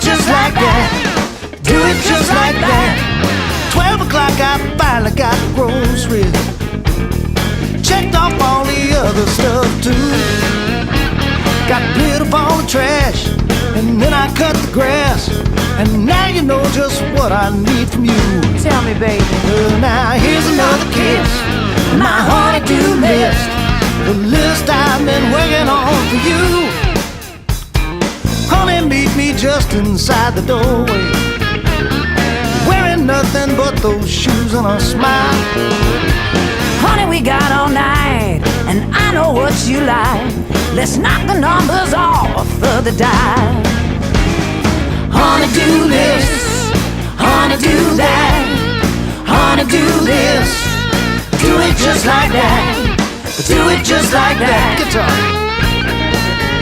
just like that. Do it just like that. 12 o'clock, I finally got groceries. Checked off all the other stuff too. Got rid of all the trash, and then I cut the grass. And now you know just what I need from you. Tell me, baby. Well, now here's another kiss, my honey-do list, the list I've been working on for you. Honey, meet me just inside the doorway, wearing nothing but those shoes and a smile. Honey, we got all night, and I know what you like. Let's knock the numbers off of the dial. Honey, do this, honey, do that, honey, do this. Do it just like that, do it just like that. Guitar.